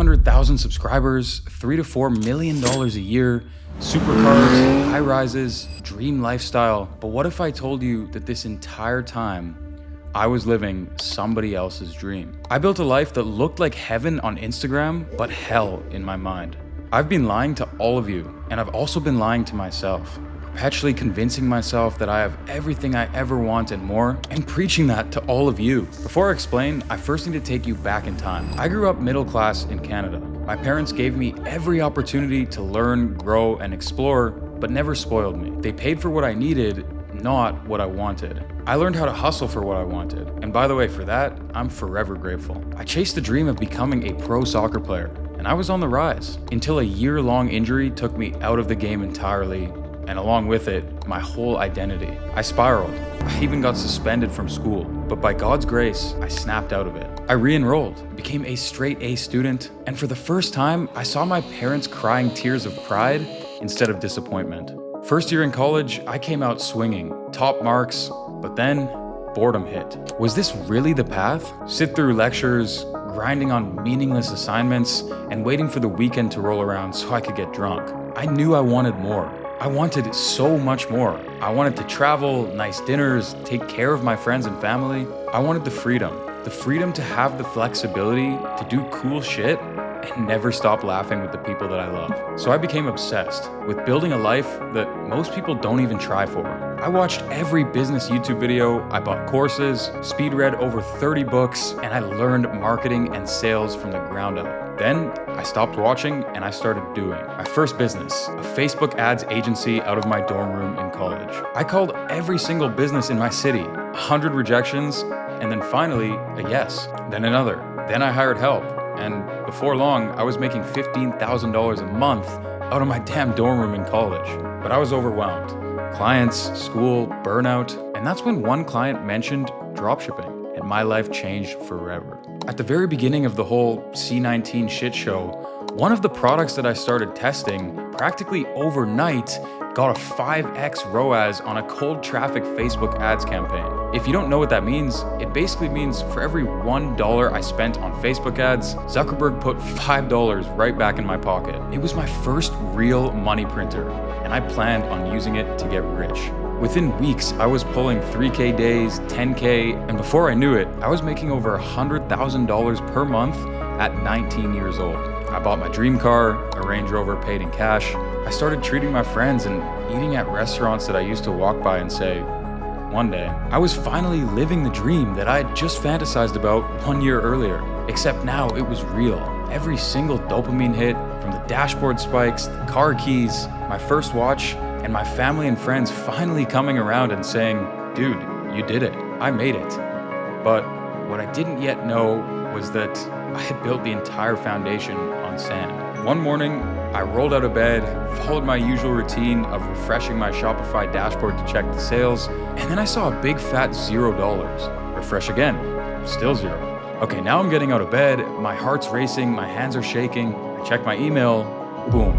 500,000 subscribers, $3 to $4 million a year, supercars, high rises, dream lifestyle. But what if I told you that this entire time, I was living somebody else's dream? I built a life that looked like heaven on Instagram, but hell in my mind. I've been lying to all of you, and I've also been lying to myself, perpetually convincing myself that I have everything I ever want and more, and preaching that to all of you. Before I explain, I first need to take you back in time. I grew up middle class in Canada. My parents gave me every opportunity to learn, grow, and explore, but never spoiled me. They paid for what I needed, not what I wanted. I learned how to hustle for what I wanted. And by the way, for that, I'm forever grateful. I chased the dream of becoming a pro soccer player, and I was on the rise until a year-long injury took me out of the game entirely, and along with it, my whole identity. I spiraled. I even got suspended from school, but by God's grace, I snapped out of it. I re-enrolled, became a straight A student, and for the first time, I saw my parents crying tears of pride instead of disappointment. First year in college, I came out swinging, top marks, but then boredom hit. Was this really the path? Sit through lectures, grinding on meaningless assignments, and waiting for the weekend to roll around so I could get drunk. I knew I wanted more. I wanted so much more. I wanted to travel, nice dinners, take care of my friends and family. I wanted the freedom to have the flexibility to do cool shit and never stop laughing with the people that I love. So I became obsessed with building a life that most people don't even try for. I watched every business YouTube video, I bought courses, speed read over 30 books, and I learned marketing and sales from the ground up. Then I stopped watching and I started doing. My first business, a Facebook ads agency out of my dorm room in college. I called every single business in my city, 100 rejections, and then finally a yes, then another. Then I hired help. And before long, I was making $15,000 a month out of my damn dorm room in college. But I was overwhelmed. Clients, school, burnout. And that's when one client mentioned dropshipping, and my life changed forever. At the very beginning of the whole C19 shit show, one of the products that I started testing practically overnight got a 5x ROAS on a cold traffic Facebook ads campaign. If you don't know what that means, it basically means for every $1 I spent on Facebook ads, Zuckerberg put $5 right back in my pocket. It was my first real money printer, and I planned on using it to get rich. Within weeks, I was pulling 3K days, 10K, and before I knew it, I was making over $100,000 per month at 19 years old. I bought my dream car, a Range Rover paid in cash. I started treating my friends and eating at restaurants that I used to walk by and say, one day. I was finally living the dream that I had just fantasized about 1 year earlier, except now it was real. Every single dopamine hit, from the dashboard spikes, the car keys, my first watch, and my family and friends finally coming around and saying, dude, you did it, I made it. But what I didn't yet know was that I had built the entire foundation on sand. One morning, I rolled out of bed, followed my usual routine of refreshing my Shopify dashboard to check the sales, and then I saw a big fat $0. Refresh again, still zero. Okay, now I'm getting out of bed, my heart's racing, my hands are shaking, I check my email, boom,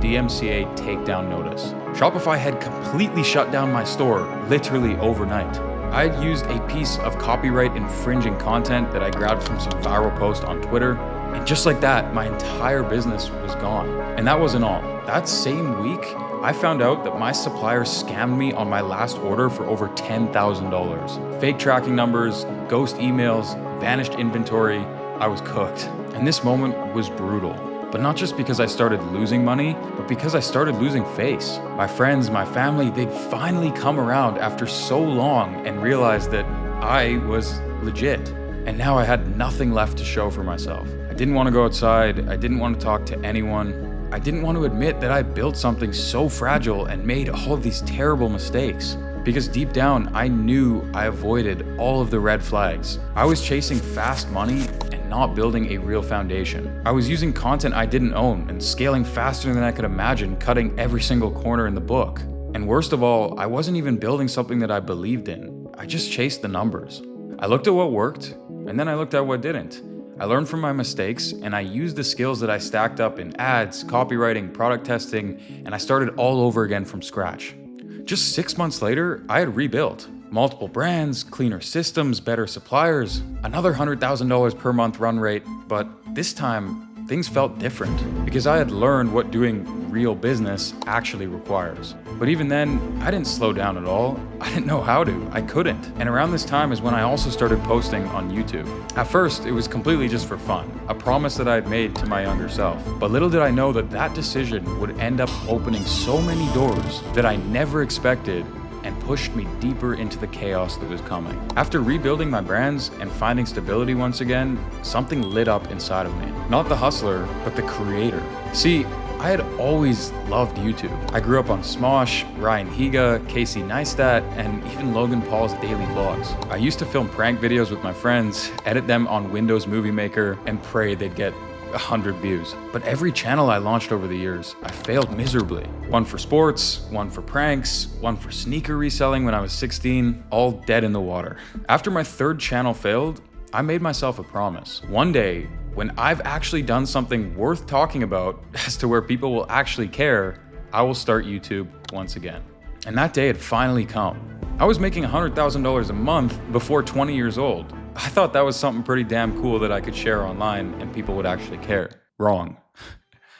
DMCA takedown notice. Shopify had completely shut down my store, literally overnight. I had used a piece of copyright infringing content that I grabbed from some viral post on Twitter, and just like that, my entire business was gone. And that wasn't all. That same week, I found out that my supplier scammed me on my last order for over $10,000. Fake tracking numbers, ghost emails, vanished inventory. I was cooked. And this moment was brutal. But not just because I started losing money, but because I started losing face. My friends, my family, they'd finally come around after so long and realized that I was legit. And now I had nothing left to show for myself. I didn't want to go outside. I didn't want to talk to anyone. I didn't want to admit that I built something so fragile and made all of these terrible mistakes. Because deep down, I knew I avoided all of the red flags. I was chasing fast money and not building a real foundation. I was using content I didn't own and scaling faster than I could imagine, cutting every single corner in the book. And worst of all, I wasn't even building something that I believed in. I just chased the numbers. I looked at what worked, and then I looked at what didn't. I learned from my mistakes, and I used the skills that I stacked up in ads, copywriting, product testing, and I started all over again from scratch. Just 6 months later, I had rebuilt. Multiple brands, cleaner systems, better suppliers, another $100,000 per month run rate, but this time, things felt different because I had learned what doing real business actually requires. But even then, I didn't slow down at all. I didn't know how to. I couldn't. And around this time is when I also started posting on YouTube. At first, it was completely just for fun, a promise that I had made to my younger self. But little did I know that that decision would end up opening so many doors that I never expected and pushed me deeper into the chaos that was coming. After rebuilding my brands and finding stability once again, something lit up inside of me. Not the hustler, but the creator. See, I had always loved YouTube. I grew up on Smosh, Ryan Higa, Casey Neistat, and even Logan Paul's daily vlogs. I used to film prank videos with my friends, edit them on Windows Movie Maker, and pray they'd get 100 views. But every channel I launched over the years, I failed miserably. One for sports, one for pranks, one for sneaker reselling when I was 16, all dead in the water. After my third channel failed, I made myself a promise. One day, when I've actually done something worth talking about as to where people will actually care, I will start YouTube once again. And that day had finally come. I was making $100,000 a month before 20 years old. I thought that was something pretty damn cool that I could share online and people would actually care. Wrong.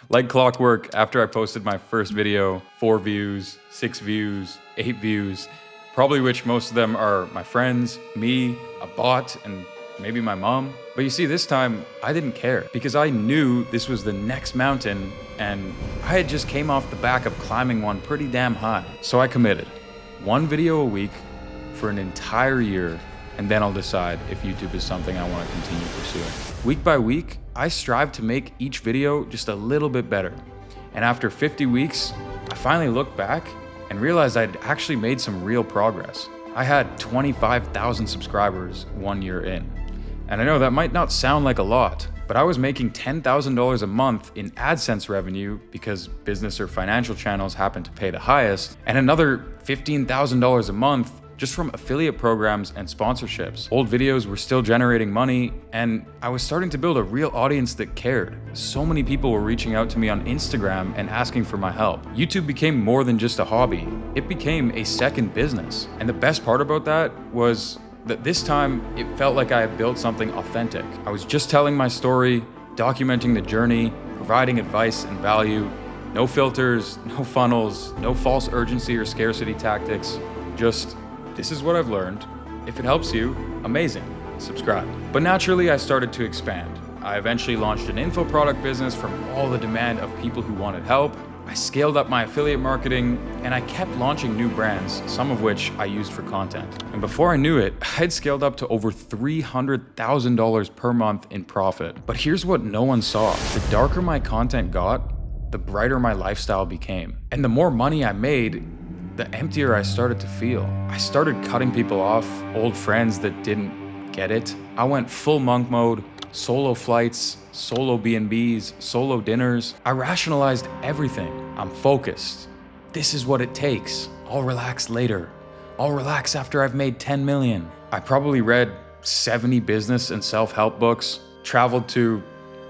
Like clockwork, after I posted my first video, 4 views, 6 views, 8 views, probably which most of them are my friends, me, a bot, and maybe my mom. But you see, this time I didn't care because I knew this was the next mountain and I had just came off the back of climbing one pretty damn high. So I committed. 1 video a week for an entire year, and then I'll decide if YouTube is something I want to continue pursuing. Week by week, I strive to make each video just a little bit better. And after 50 weeks, I finally looked back and realized I'd actually made some real progress. I had 25,000 subscribers 1 year in. And I know that might not sound like a lot, but I was making $10,000 a month in AdSense revenue because business or financial channels happen to pay the highest, and another $15,000 a month just from affiliate programs and sponsorships. Old videos were still generating money, and I was starting to build a real audience that cared. So many people were reaching out to me on Instagram and asking for my help. YouTube became more than just a hobby. It became a second business. And the best part about that was that this time it felt like I had built something authentic. I was just telling my story, documenting the journey, providing advice and value. No filters, no funnels, no false urgency or scarcity tactics. Just, this is what I've learned. If it helps you, amazing, subscribe. But naturally, I started to expand. I eventually launched an info product business from all the demand of people who wanted help. I scaled up my affiliate marketing, and I kept launching new brands, some of which I used for content. And before I knew it, I'd scaled up to over $300,000 per month in profit. But here's what no one saw. The darker my content got, the brighter my lifestyle became. And the more money I made, the emptier I started to feel. I started cutting people off, old friends that didn't get it. I went full monk mode, solo flights, solo B&Bs, solo dinners. I rationalized everything. I'm focused. This is what it takes. I'll relax later. I'll relax after I've made 10 million. I probably read 70 business and self-help books, traveled to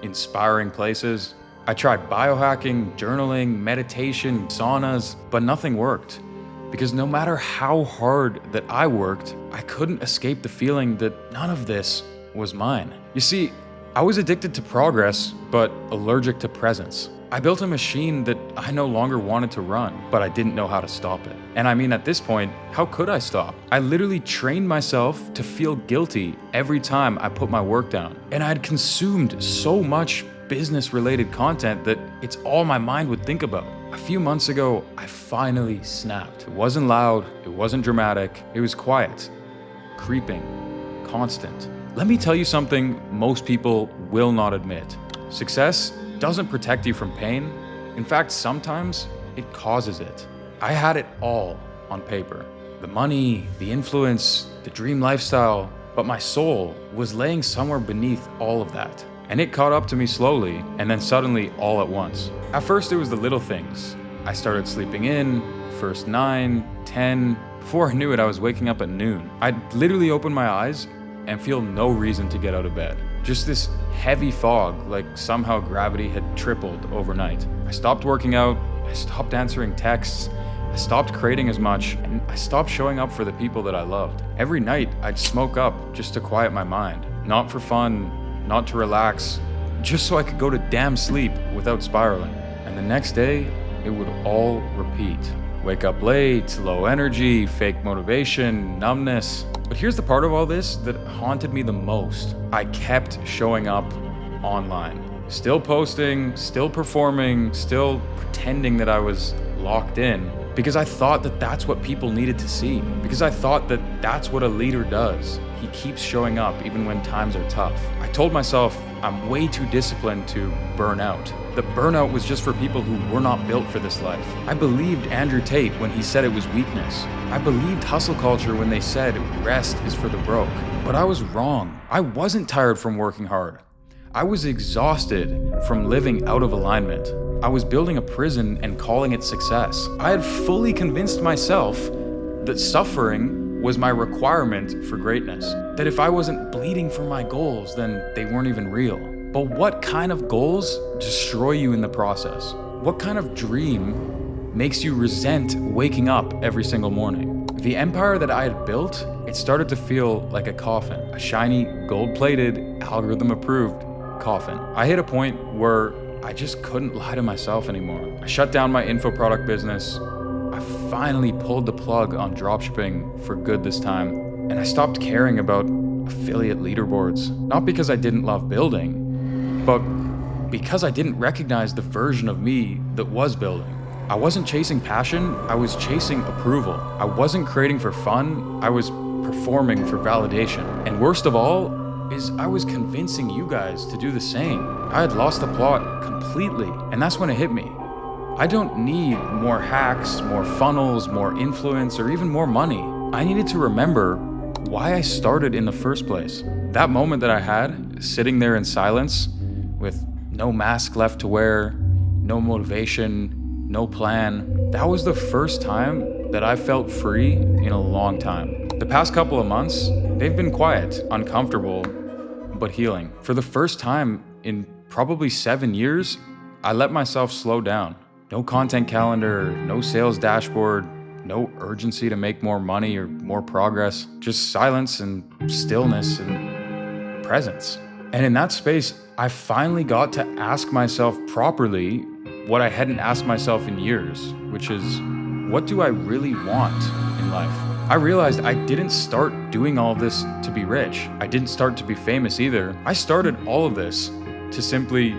inspiring places. I tried biohacking, journaling, meditation, saunas, but nothing worked. Because no matter how hard that I worked, I couldn't escape the feeling that none of this was mine. You see, I was addicted to progress, but allergic to presence. I built a machine that I no longer wanted to run, but I didn't know how to stop it. And I mean, at this point, how could I stop? I literally trained myself to feel guilty every time I put my work down. And I had consumed so much business-related content that it's all my mind would think about. A few months ago, I finally snapped. It wasn't loud, it wasn't dramatic, it was quiet, creeping, constant. Let me tell you something most people will not admit. Success doesn't protect you from pain. In fact, sometimes it causes it. I had it all on paper. The money, the influence, the dream lifestyle, but my soul was laying somewhere beneath all of that. And it caught up to me slowly, and then suddenly all at once. At first, it was the little things. I started sleeping in, first 9, 10. Before I knew it, I was waking up at noon. I'd literally open my eyes and feel no reason to get out of bed. Just this heavy fog, like somehow gravity had tripled overnight. I stopped working out, I stopped answering texts, I stopped creating as much, and I stopped showing up for the people that I loved. Every night, I'd smoke up just to quiet my mind. Not for fun, not to relax, just so I could go to damn sleep without spiraling. And the next day, it would all repeat. Wake up late, low energy, fake motivation, numbness. But here's the part of all this that haunted me the most. I kept showing up online. Still posting, still performing, still pretending that I was locked in, because I thought that that's what people needed to see. Because I thought that that's what a leader does. He keeps showing up even when times are tough. I told myself I'm way too disciplined to burn out. That burnout was just for people who were not built for this life. I believed Andrew Tate when he said it was weakness. I believed hustle culture when they said rest is for the broke. But I was wrong. I wasn't tired from working hard. I was exhausted from living out of alignment. I was building a prison and calling it success. I had fully convinced myself that suffering was my requirement for greatness. That if I wasn't bleeding for my goals, then they weren't even real. But what kind of goals destroy you in the process? What kind of dream makes you resent waking up every single morning? The empire that I had built, it started to feel like a coffin, a shiny, gold-plated, algorithm-approved coffin. I hit a point where I just couldn't lie to myself anymore. I shut down my info product business. I finally pulled the plug on dropshipping for good this time, and I stopped caring about affiliate leaderboards. Not because I didn't love building, but because I didn't recognize the version of me that was building. I wasn't chasing passion, I was chasing approval. I wasn't creating for fun, I was performing for validation. And worst of all is I was convincing you guys to do the same. I had lost the plot completely, and that's when it hit me. I don't need more hacks, more funnels, more influence, or even more money. I needed to remember why I started in the first place. That moment that I had, sitting there in silence, with no mask left to wear, no motivation, no plan, that was the first time that I felt free in a long time. The past couple of months, they've been quiet, uncomfortable, but healing. For the first time in probably 7 years, I let myself slow down. No content calendar, no sales dashboard, no urgency to make more money or more progress, just silence and stillness and presence. And in that space, I finally got to ask myself properly what I hadn't asked myself in years, which is, what do I really want in life? I realized I didn't start doing all of this to be rich. I didn't start to be famous either. I started all of this to simply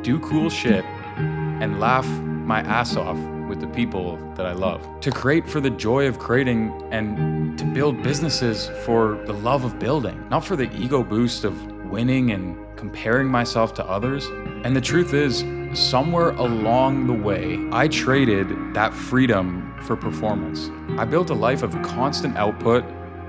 do cool shit and laugh my ass off with the people that I love. To create for the joy of creating and to build businesses for the love of building, not for the ego boost of winning and comparing myself to others. And the truth is, somewhere along the way, I traded that freedom for performance. I built a life of constant output,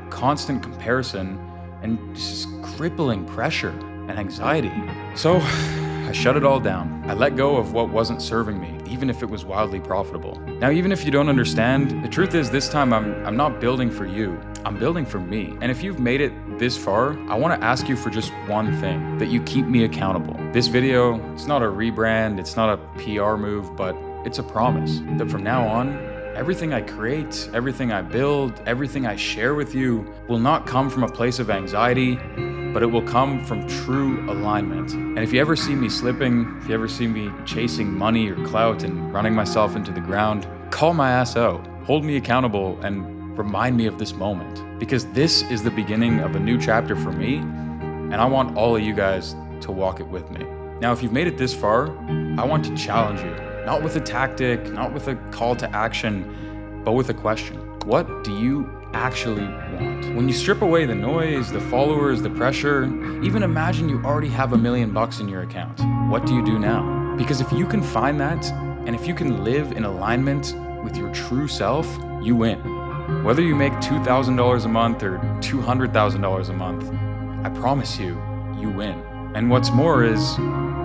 constant comparison, and just crippling pressure and anxiety. So I shut it all down. I let go of what wasn't serving me, even if it was wildly profitable. Now, even if you don't understand, the truth is this time I'm not building for you. I'm building for me. And if you've made it this far, I want to ask you for just one thing, that you keep me accountable. This video, it's not a rebrand, it's not a PR move, but it's a promise that from now on, everything I create, everything I build, everything I share with you will not come from a place of anxiety, but it will come from true alignment. And if you ever see me slipping, if you ever see me chasing money or clout and running myself into the ground, call my ass out, hold me accountable, and remind me of this moment. Because this is the beginning of a new chapter for me, and I want all of you guys to walk it with me. Now, if you've made it this far, I want to challenge you, not with a tactic, not with a call to action, but with a question. What do you actually want? When you strip away the noise, the followers, the pressure, even imagine you already have $1 million in your account. What do you do now? Because if you can find that, and if you can live in alignment with your true self, you win. Whether you make $2,000 a month or $200,000 a month, I promise you, you win. And what's more is,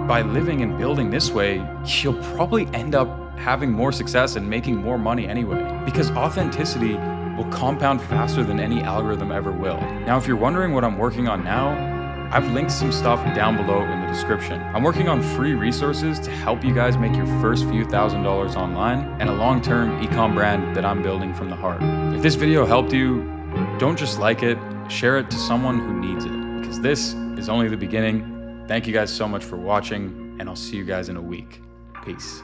by living and building this way, you'll probably end up having more success and making more money anyway, because authenticity will compound faster than any algorithm ever will. Now, if you're wondering what I'm working on now, I've linked some stuff down below in the description. I'm working on free resources to help you guys make your first few $1,000s online and a long-term e-com brand that I'm building from the heart. If this video helped you, don't just like it, share it to someone who needs it, because this is only the beginning. Thank you guys so much for watching, and I'll see you guys in a week. Peace.